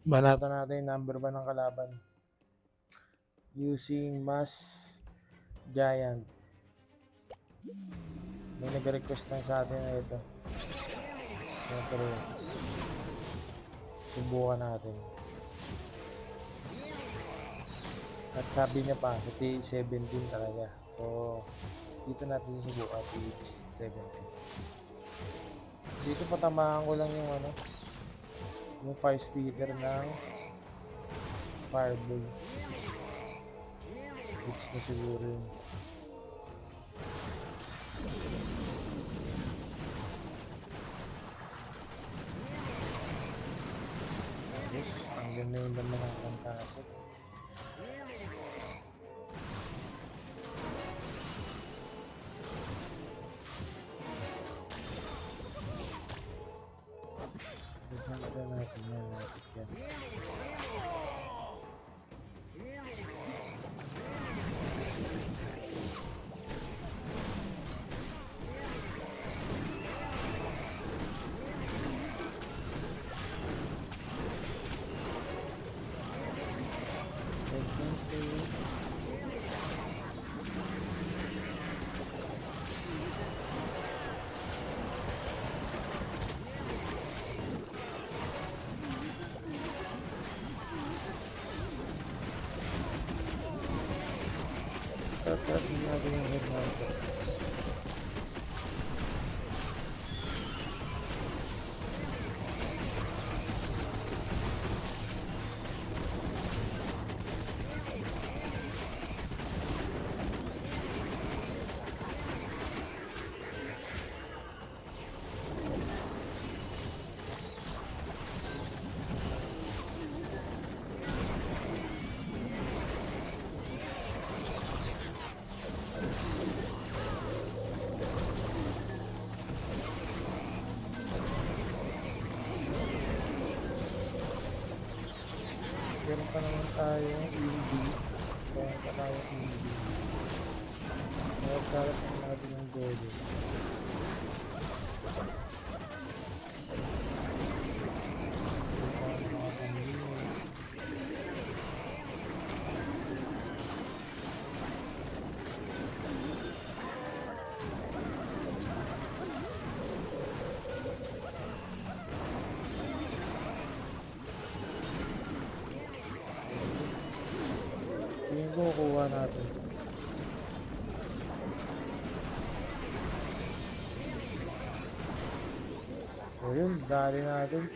Banatan natin number 1 ng kalaban. Using Mass Giant. May nag-request na sa atin na ito. Siyempre, subukan natin. At sabi niya pa, sa T17 talaga. So, dito natin susubukan T17. Dito patamaan ko lang yung yung fire speeder ng Fireball. Hits na siguro yun. Yes, ang ganda yung naman ng Fantastic. Ganda natin yan, natin yan. Sarap natin yung headhunter. Meron pa naman tayong EV. Meron pa tayong EV. Nagkalat na natin yung gold. Yung kukuha natin. So yun, dali natin.